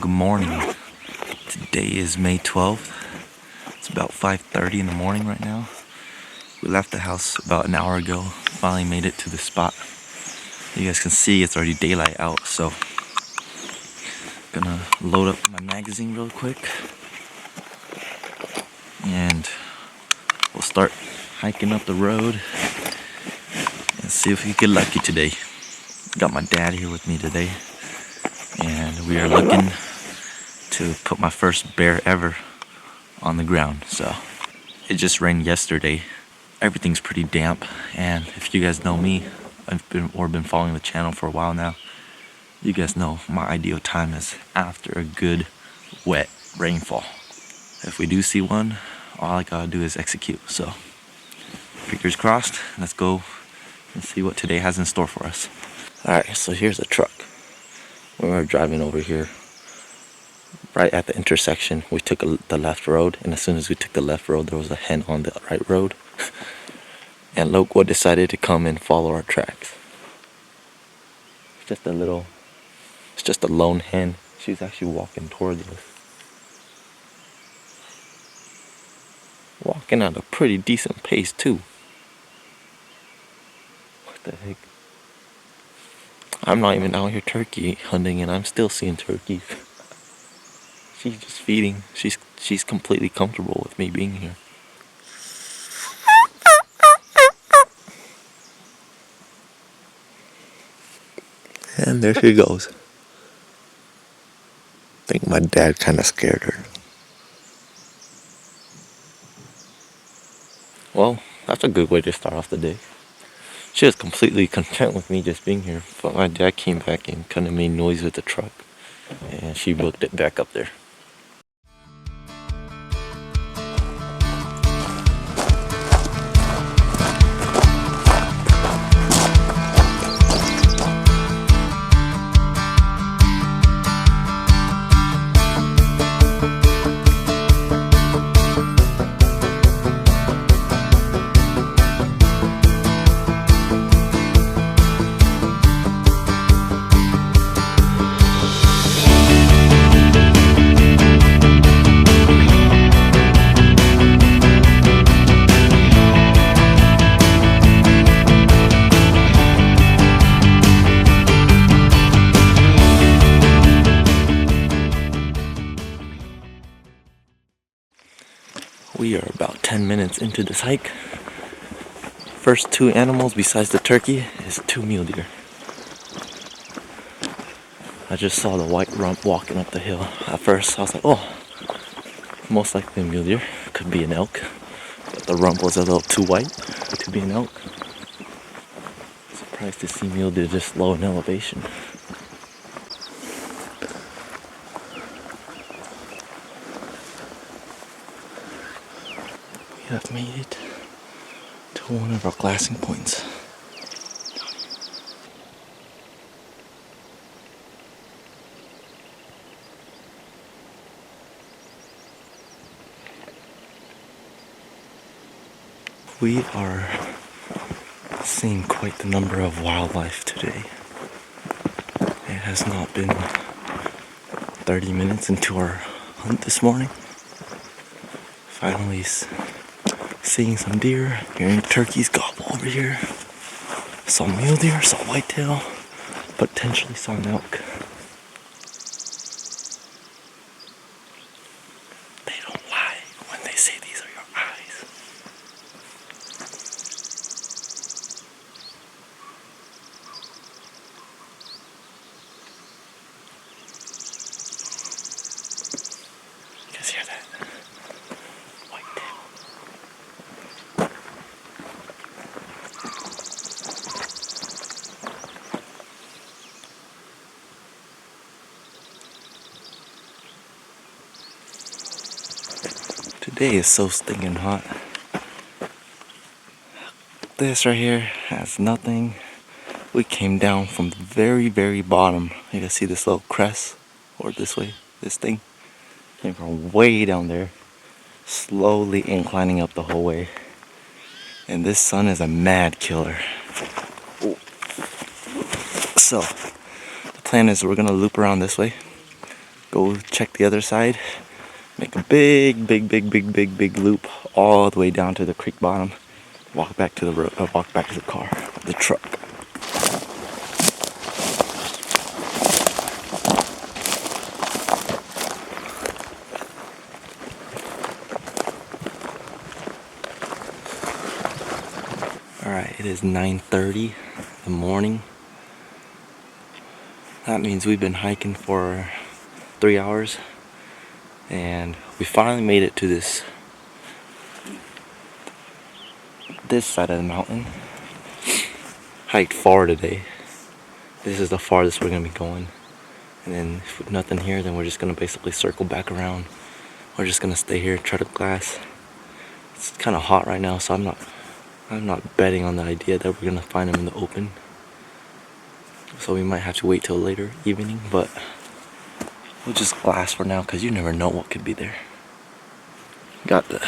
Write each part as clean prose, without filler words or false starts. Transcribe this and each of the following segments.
Good morning. Today is May 12th. It's about 5:30 in the morning right now. We left the house about an hour ago. Finally made it to the spot. You guys can see it's already daylight out, so gonna load up my magazine real quick and we'll start hiking up the road and see if we get lucky today. Got my dad here with me today, and we are looking to put my first bear ever on the ground. So it just rained yesterday. Everything's pretty damp, and if you guys know me, I've been following the channel for a while now, you guys know my ideal time is after a good wet rainfall. If we do see one, all I gotta do is execute. So fingers crossed. Let's go and see what today has in store for us. Alright, so here's a truck. When we were driving over here, right at the intersection, we took the left road, and as soon as we took the left road, there was a hen on the right road. And look what decided to come and follow our tracks. It's just a lone hen. She's actually walking towards us. Walking at a pretty decent pace too. What the heck? I'm not even out here turkey hunting and I'm still seeing turkeys. She's just feeding. She's completely comfortable with me being here. And there she goes. I think my dad kind of scared her. Well, that's a good way to start off the day. She was completely content with me just being here, but my dad came back and kind of made noise with the truck, and she booked it back up there. We are about 10 minutes into this hike. First two animals besides the turkey is two mule deer. I just saw the white rump walking up the hill. At first I was like, oh, most likely a mule deer. Could be an elk. But the rump was a little too white to be an elk. Surprised to see mule deer this low in elevation. We have made it to one of our glassing points. We are seeing quite the number of wildlife today. It has not been 30 minutes into our hunt this morning. Finally seeing some deer, hearing turkeys gobble over here. Saw mule deer, saw whitetail, potentially saw an elk. They don't lie when they say these are your eyes. You guys hear that? Today is so stinking hot. This right here has nothing. We came down from the very, very bottom. You can see this little crest, or this way, this thing. Came from way down there, slowly inclining up the whole way. And this sun is a mad killer. So, the plan is we're gonna loop around this way. go check the other side, make a big loop all the way down to the creek bottom, walk back to the road, walk back to the car, the truck. Alright, it is 9:30 in the morning. That means we've been hiking for 3 hours, and we finally made it to this side of the mountain. Hiked far today. This is the farthest we're gonna be going, and then if nothing here, then we're just gonna basically circle back around. We're just gonna stay here, try to glass. It's kind of hot right now, so I'm not betting on the idea that we're gonna find them in the open. So we might have to wait till later evening, but we'll just glass for now because you never know what could be there. Got the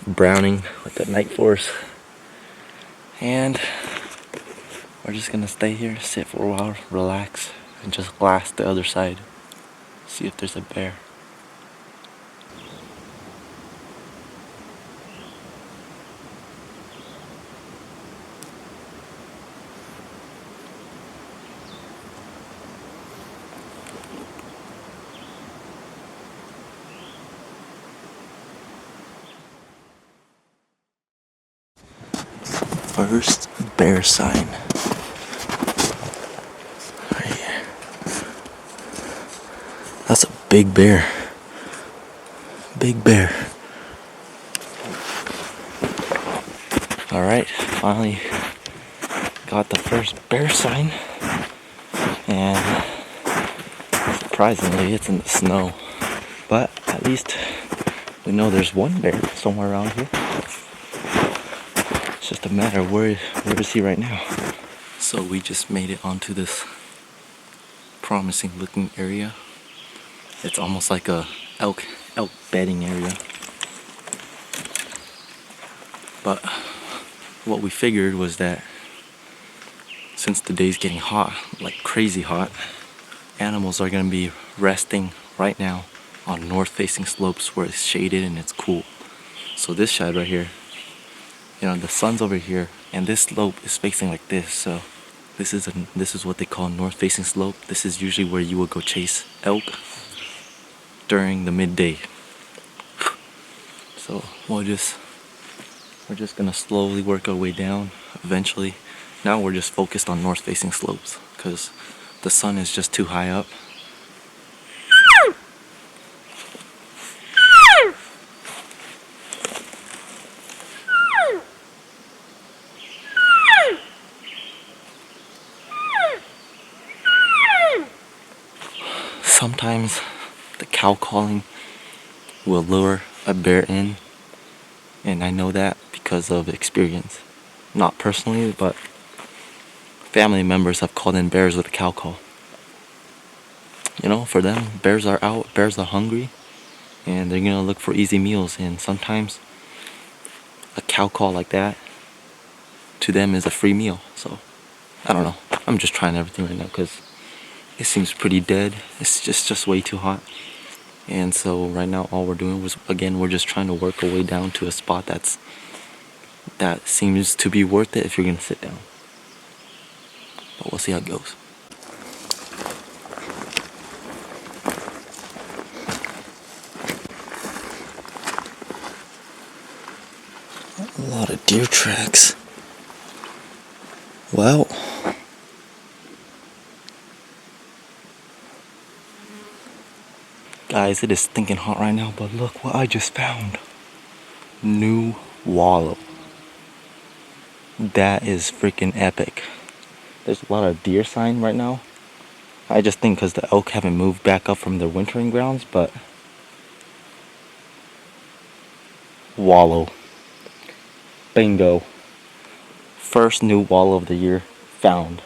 Browning with the Night Force, and we're just gonna stay here, sit for a while, relax, and just glass the other side. See if there's a bear. First bear sign. Right here. That's a big bear. Big bear. Alright, finally got the first bear sign. And surprisingly, it's in the snow. But at least we know there's one bear somewhere around here. It's just a matter of where is he right now. So we just made it onto this promising looking area. It's almost like a elk bedding area. But what we figured was that since the day's getting hot, like crazy hot, animals are gonna be resting right now on north facing slopes where it's shaded and it's cool. So this side right here, the sun's over here and this slope is facing like this. So this is what they call north facing slope. This is usually where you would go chase elk during the midday. So we're just gonna slowly work our way down eventually. Now we're just focused on north facing slopes because the sun is just too high up. Sometimes the cow calling will lure a bear in, and I know that because of experience. Not personally, but family members have called in bears with a cow call. For them, bears are out, bears are hungry, and they're gonna look for easy meals, and sometimes a cow call like that to them is a free meal. So I don't know, I'm just trying everything right now because it seems pretty dead. It's just way too hot. And so right now all we're doing was, again, we're just trying to work our way down to a spot that seems to be worth it if you're gonna sit down. But we'll see how it goes. A lot of deer tracks. Well, guys, it is stinking hot right now, but look what I just found. New wallow. That is freaking epic. There's a lot of deer sign right now. I just think because the elk haven't moved back up from their wintering grounds, but wallow. Bingo. First new wallow of the year found.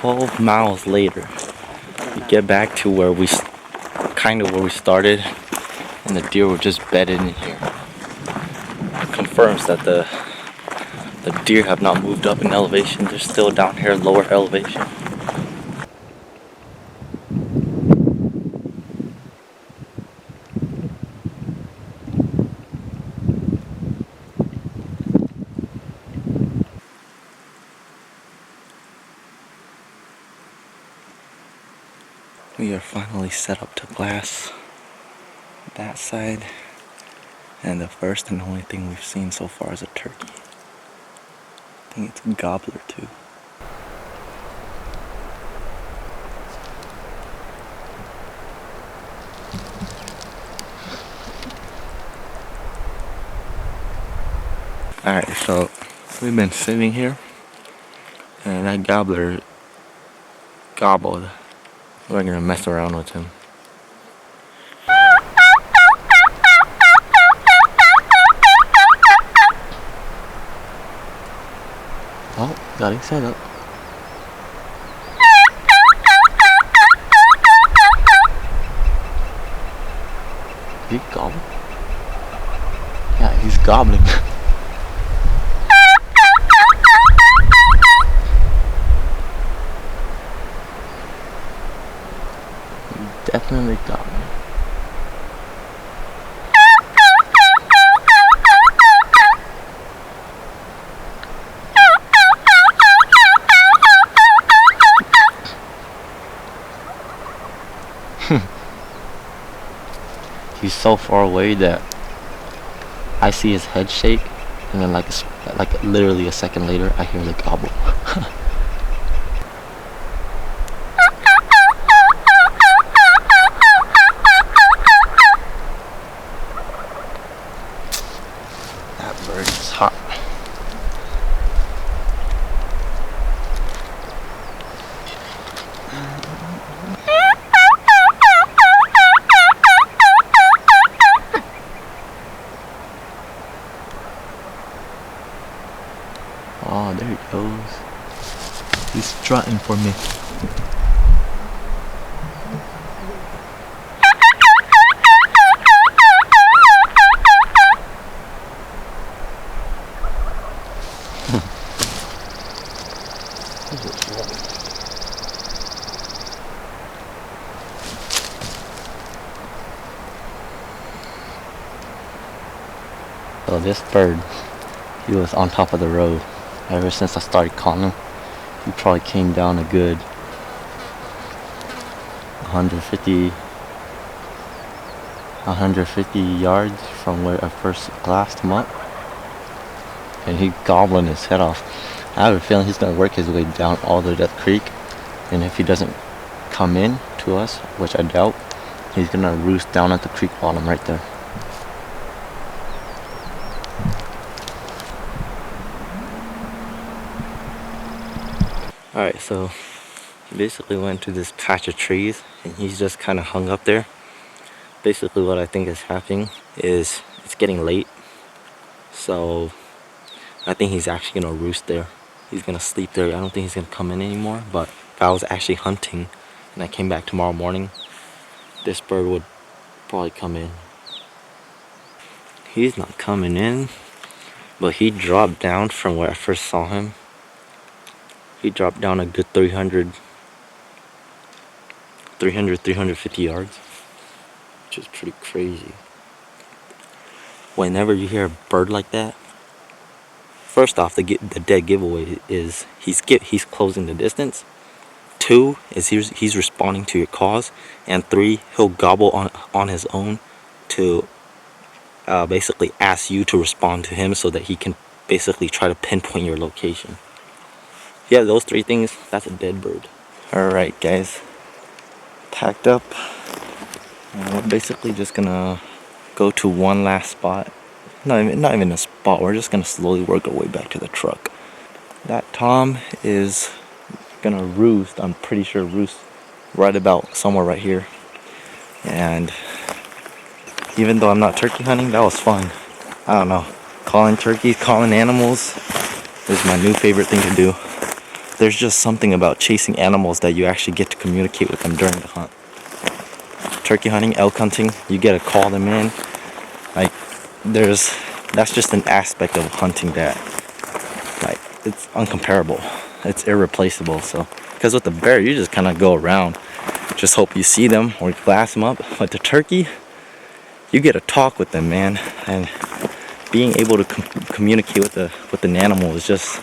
12 miles later, we get back to where we started, and the deer were just bedded in here. It confirms that the deer have not moved up in elevation. They're still down here, lower elevation. We are finally set up to glass that side, and the first and only thing we've seen so far is a turkey. I think it's a gobbler too. Alright, so we've been sitting here and that gobbler gobbled. We're gonna mess around with him. Oh, got it set up. He gobbling? Yeah, he's gobbling. Definitely gobbling. He's so far away that I see his head shake, and then like literally a second later, I hear the gobble. That bird is hot. Oh, there he goes. He's strutting for me. So this bird, he was on top of the road. Ever since I started calling him, he probably came down a good 150 yards from where I first glassed him up, and he gobbling his head off. I have a feeling he's gonna work his way down all the way to the creek, and if he doesn't come in to us, which I doubt, he's gonna roost down at the creek bottom right there. Alright, so he basically went to this patch of trees and he's just kind of hung up there. Basically what I think is happening is it's getting late, so I think he's actually gonna roost there. He's gonna sleep there. I don't think he's gonna come in anymore, but if I was actually hunting and I came back tomorrow morning, this bird would probably come in. He's not coming in, but he dropped down from where I first saw him. He dropped down a good 350 yards, which is pretty crazy. Whenever you hear a bird like that, first off, the dead giveaway is he's closing the distance. 2 is he's responding to your calls, and 3, he'll gobble on his own to basically ask you to respond to him so that he can basically try to pinpoint your location. Yeah, those 3 things, that's a dead bird. Alright guys, packed up. We're basically just gonna go to one last spot. Not even a spot, we're just gonna slowly work our way back to the truck. That Tom is gonna roost, I'm pretty sure roost right about somewhere right here. And even though I'm not turkey hunting, that was fun. I don't know, calling turkeys, calling animals, is my new favorite thing to do. There's just something about chasing animals that you actually get to communicate with them during the hunt. Turkey hunting, elk hunting, you get to call them in. Like, that's just an aspect of hunting that, like, it's uncomparable. It's irreplaceable. So, because with the bear, you just kind of go around, just hope you see them or glass them up. But the turkey, you get to talk with them, man, and being able to communicate with an animal is just,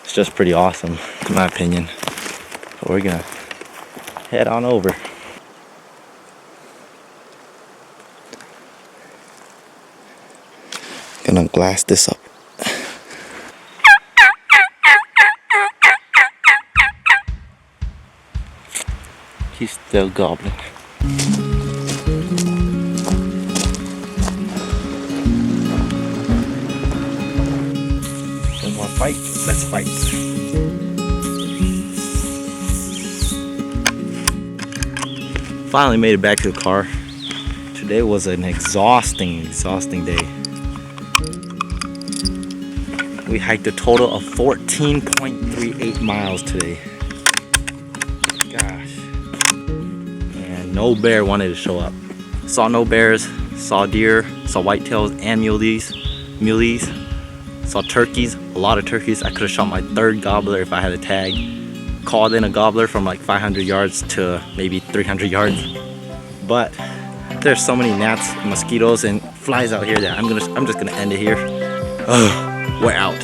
it's just pretty awesome, in my opinion. So we're gonna head on over. Gonna glass this up. He's still gobbling. Want to fight? Let's fight. Finally made it back to the car. Today was an exhausting day. We hiked a total of 14.38 miles today. Gosh. And no bear wanted to show up. Saw no bears, saw deer, saw whitetails and muleys. Saw turkeys, a lot of turkeys. I could have shot my third gobbler if I had a tag. Called in a gobbler from like 500 yards to maybe 300 yards. But there's so many gnats, mosquitoes, and flies out here that I'm just gonna end it here. We're out.